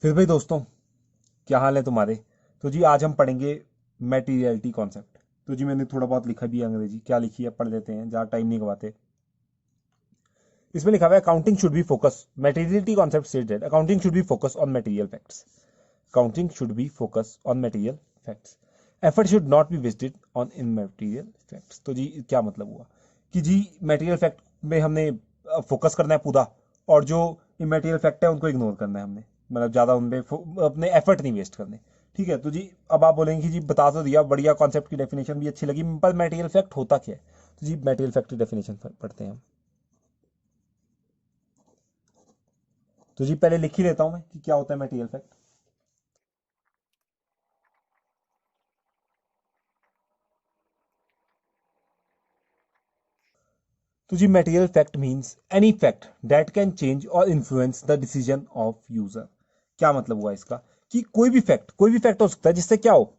फिर भाई दोस्तों, क्या हाल है तुम्हारे। तो जी आज हम पढ़ेंगे मैटीरियलिटी कॉन्सेप्ट। तो जी मैंने थोड़ा बहुत लिखा भी है अंग्रेजी, क्या लिखी है पढ़ लेते हैं, ज़्यादा टाइम नहीं गवाते। इसमें लिखा हुआ है accounting should be focus materiality concept stated accounting should be focus on material facts. Accounting should be focus on material facts. Effort should not be wasted on immaterial facts. तो जी क्या मतलब हुआ कि जी मटेरियल फैक्ट में हमने focus करना है पूरा, और जो इमटेरियल फैक्ट है उनको इग्नोर करना है हमने, मतलब ज़्यादा उन पे अपने एफर्ट नहीं वेस्ट करने। ठीक है। तो जी अब आप बोलेंगे कि जी बता तो दिया, बढ़िया कॉन्सेप्ट की डेफिनेशन भी अच्छी लगी, पर मटेरियल फैक्ट होता क्या है। तो जी मटेरियल फैक्ट की डेफिनेशन पढ़ते हैं हम। तो जी पहले लिख ही लेता हूं मैं कि क्या होता है मटेरियल फैक्ट। तो जी material fact means any fact that can change और influence the decision of user. क्या मतलब हुआ इसका कि कोई भी फैक्ट हो सकता है जिससे क्या हो,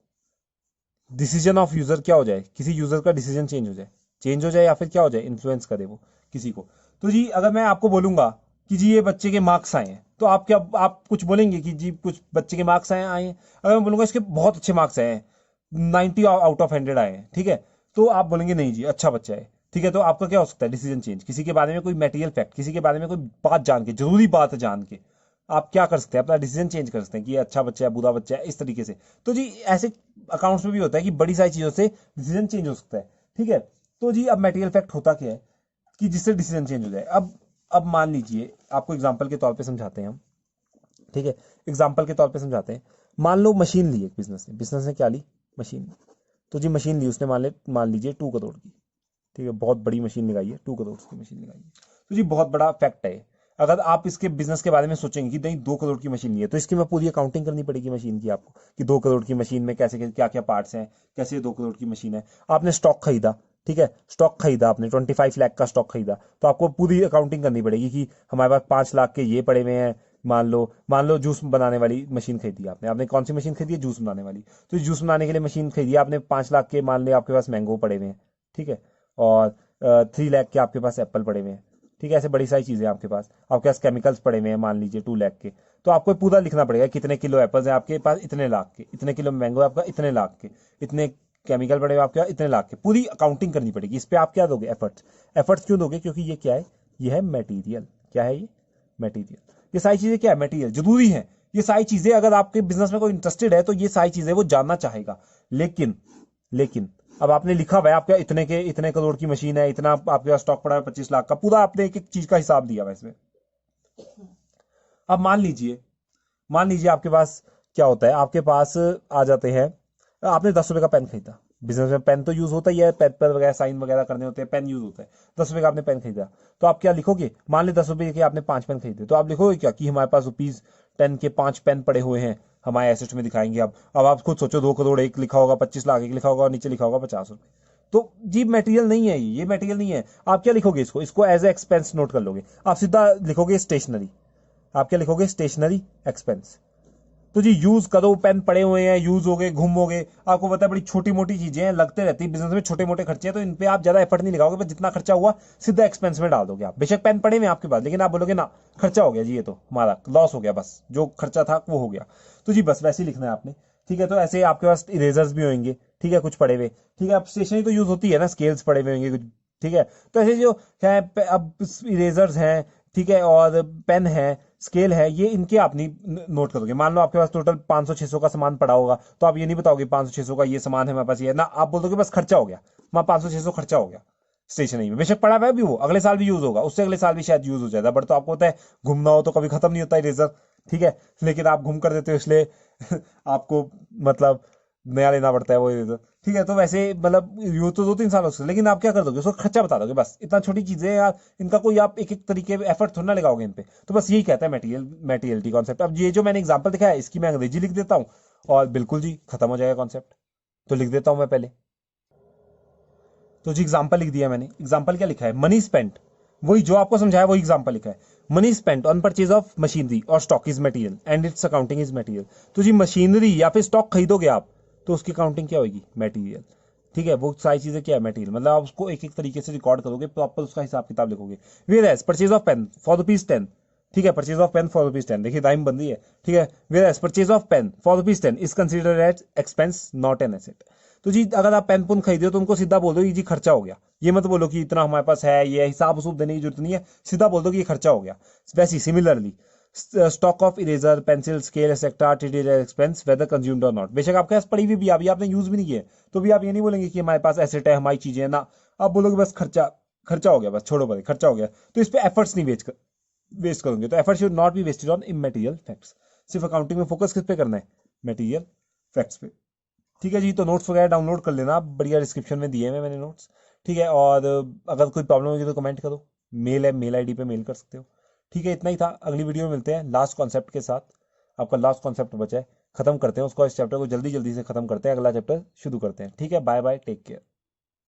डिसीजन ऑफ यूजर क्या हो जाए, किसी यूजर का डिसीजन चेंज हो जाए या फिर क्या हो जाए, इन्फ्लुएंस करे वो किसी को। तो जी अगर मैं आपको बोलूंगा कि जी ये बच्चे के मार्क्स आए हैं, तो आप कुछ बोलेंगे कि जी कुछ बच्चे के मार्क्स आए हैं। अगर मैं बोलूंगा इसके बहुत अच्छे मार्क्स आए हैं, 90 आउट ऑफ 100 आए हैं, ठीक है, तो आप बोलेंगे नहीं जी अच्छा बच्चा है। ठीक है। तो आपका क्या हो सकता है, डिसीजन चेंज, किसी के बारे में कोई मटेरियल फैक्ट, किसी के बारे में कोई बात जान के, जरूरी बात जान के आप क्या कर सकते हैं, अपना डिसीजन चेंज कर सकते हैं कि ये अच्छा बच्चा है बुरा बच्चा है, इस तरीके से। तो जी ऐसे अकाउंट्स में भी होता है कि बड़ी सारी चीजों से डिसीजन चेंज हो सकता है। ठीक है। तो जी अब मटेरियल फैक्ट होता क्या है कि जिससे डिसीजन चेंज हो जाए। अब मान लीजिए, आपको एग्जांपल के तौर पे समझाते हैं हम। ठीक है। एग्जांपल के तौर पे समझाते हैं। मान लो मशीन ली, एक बिजनेस ने क्या ली, मशीन। तो जी मशीन ली उसने, मान लीजिए 2 करोड़ की। ठीक है, बहुत बड़ी मशीन लगाई है, 2 करोड़ की मशीन लगाई है। तो जी बहुत बड़ा फैक्ट है। अगर आप इसके बिजनेस के बारे में सोचेंगे कि नहीं 2 करोड़ की मशीन ली है, तो इसकी मैं पूरी अकाउंटिंग करनी पड़ेगी मशीन की आपको, कि 2 करोड़ की मशीन में कैसे क्या क्या पार्ट्स हैं, कैसे 2 करोड़ की मशीन है। आपने स्टॉक खरीदा, ठीक है, स्टॉक खरीदा आपने 25 लाख का स्टॉक खरीदा, तो आपको पूरी अकाउंटिंग करनी पड़ेगी कि हमारे पास 5 लाख के ये पड़े हुए हैं। मान लो जूस बनाने वाली मशीन खरीदी आपने। आपने कौन सी मशीन खरीदी है, जूस बनाने वाली। तो जूस बनाने के लिए मशीन खरीदी आपने 5 लाख के, मान लिया आपके पास मैंगो पड़े हुए हैं। ठीक है। और 3 लाख के आपके पास एप्पल पड़े हुए हैं। ठीक है, ऐसे बड़ी सारी चीजें आपके पास केमिकल्स पड़े हुए हैं, मान लीजिए 2 लाख के। तो आपको पूरा लिखना पड़ेगा कितने किलो एप्पल्स हैं आपके पास, इतने लाख के, इतने किलो मैंगो है आपका, इतने लाख के, इतने केमिकल पड़े हुए आपके पास, इतने लाख के। पूरी अकाउंटिंग करनी पड़ेगी। इस पे आप क्या दोगे, एफर्ट्स। एफर्ट्स क्यों दोगे, क्योंकि ये क्या है, ये है मटेरियल। क्या है ये, मटेरियल। ये सारी चीजें क्या है, मटेरियल, जरूरी है। ये सारी चीजें अगर आपके बिजनेस में कोई इंटरेस्टेड है तो ये सारी चीजें वो जानना चाहेगा। लेकिन लेकिन अब आपने लिखा हुआ है आपका इतने करोड़ की मशीन है, इतना आपके पास स्टॉक पड़ा है 25 लाख का, पूरा आपने एक एक चीज का हिसाब दिया हुआ है इसमें। अब मान लीजिए आपके पास क्या होता है, आपके पास आ जाते हैं, आपने 10 रुपए का पेन खरीदा। बिजनेस में पेन तो यूज होता ही है, पेपर वगैरह साइन वगैरह करने होते हैं, पेन यूज होता है। 10 रुपए का आपने पेन खरीदा, तो आप क्या लिखोगे, मान ली 10 रुपए के आपने 5 पेन खरीदे, तो आप लिखोगे क्या कि हमारे पास ₹10 के 5 पेन पड़े हुए हैं, हमारे एसेट में दिखाएंगे। अब आप खुद सोचो, 2 करोड़ एक लिखा होगा, 25 लाख एक लिखा होगा, और नीचे लिखा होगा 50 रुपए। तो जी मटेरियल नहीं है, ये मटेरियल नहीं है। आप क्या लिखोगे, इसको इसको एज ए एक्सपेंस नोट कर लोगे। आप सीधा लिखोगे स्टेशनरी। आप क्या लिखोगे, स्टेशनरी एक्सपेंस। तो जी यूज करो, पेन पड़े हुए हैं, यूज हो गए, गुम हो गए, आपको पता है बड़ी छोटी मोटी चीजें हैं, लगते रहती है बिजनेस में, छोटे मोटे खर्चे हैं, तो इन पे आप ज्यादा एफर्ट नहीं लगाओगे, बस जितना खर्चा हुआ सीधा एक्सपेंस में डाल दोगे आप। बेशक पेन पड़े हुए हैं आपके पास, लेकिन आप बोलोगे ना खर्चा हो गया जी, ये तो हमारा लॉस हो गया, बस जो खर्चा था वो हो गया। तो जी बस वैसे ही लिखना है आपने। ठीक है। तो ऐसे आपके पास इरेजर्स भी होंगे, ठीक है, कुछ पड़े हुए। ठीक है। अब स्टेशनरी तो यूज होती है ना, स्केल्स पड़े हुए होंगे कुछ। ठीक है। तो ऐसे जो है अब इरेजर्स हैं, ठीक है, और पेन है, स्केल है, ये इनके आप नहीं नोट करोगे। मान लो आपके पास टोटल 500-600 का सामान पड़ा होगा, तो आप ये नहीं बताओगे 500-600 का ये सामान है मेरे पास, ये ना, आप बोल दोगे बस खर्चा हो गया, वहां 500-600 खर्चा हो गया स्टेशनरी में। बेशक पड़ा हुआ है भी, वो अगले साल भी यूज होगा, उससे अगले साल भी शायद यूज हो जाएगा, बट तो आपको होता है घूमना हो तो कभी खत्म नहीं होता इरेजर। ठीक है। लेकिन आप घूम कर देते हो, इसलिए आपको मतलब नया लेना पड़ता है वो इरेजर। ठीक है। तो वैसे मतलब यूज तो 2-3 साल हो सकते हैं, लेकिन आप क्या कर दोगे, उसको खर्चा बता दोगे, बस इतना छोटी चीजें यार, इनका कोई आप एक एक तरीके एफर्ट थोड़ा ना लगाओगे इन पे। तो बस यही कहता है मेटीरियलिटी कॉन्सेप्ट। अब ये जो मैंने एग्जांपल दिखाया है, इसकी मैं अंग्रेजी लिख देता हूँ, और बिल्कुल जी खत्म हो जाएगा कॉन्सेप्ट। तो लिख देता हूं मैं पहले। तो जी एग्जांपल लिख दिया मैंने। एग्जांपल क्या लिखा है, मनी स्पेंट, वही जो आपको समझाया वही एग्जांपल लिखा है। Money spent on purchase of machinery और stock is material and its accounting is material. तो जी मशीनरी या फिर स्टॉक खरीदोगे आप, तो उसकी अकाउंटिंग क्या होगी, मटेरियल। ठीक है। वो सारी चीजें क्या है, मटेरियल, मतलब आप उसको एक एक तरीके से रिकॉर्ड करोगे, प्रॉपर उसका हिसाब किताब लिखोगे। Whereas purchase of pen for ₹10, ठीक है, परचेज ऑफ पेन फॉर ₹10, देखिए राइम बन रही है, ठीक है। Whereas purchase of pen for ₹10 is considered as expense not an asset. तो जी अगर आप पेन पुन खरीदे हो तो उनको सीधा बोल दो जी खर्चा हो गया, ये मत बोलो कि इतना हमारे पास है, ये हिसाब उसूब देने की जरूरत नहीं है, सीधा बोल दो कि ये खर्चा हो गया। वैसे similarly stock of eraser pencil scale etcetera treated as expense whether consumed और नॉट, बेशक आपके पास पड़ी हुई भी अभी आपने यूज भी नहीं किए तो भी आप ये नहीं बोलेंगे कि हमारे पास एसेट है, हमारी चीजें हैं ना, आप बोलोगे बस खर्चा खर्चा हो गया, बस छोड़ो भाई खर्चा हो गया। तो इस पे एफर्ट्स नहीं वेस्ट करोगे। तो effort should not be wasted on immaterial facts. सिर्फ अकाउंटिंग में फोकस किस पे करना है, मटेरियल फैक्ट्स पे। ठीक है जी, तो नोट्स वगैरह डाउनलोड कर लेना, बढ़िया डिस्क्रिप्शन में दिए हैं मैंने नोट्स। ठीक है, और अगर कोई प्रॉब्लम होगी तो कमेंट करो, मेल है, मेल आईडी पे मेल कर सकते हो। ठीक है, इतना ही था, अगली वीडियो में मिलते हैं लास्ट कॉन्सेप्ट के साथ। आपका लास्ट कॉन्सेप्ट बचा है, खत्म करते हैं उसको, इस चैप्टर को जल्दी जल्दी से खत्म करते हैं, अगला चैप्टर शुरू करते हैं। ठीक है, बाय बाय, टेक केयर।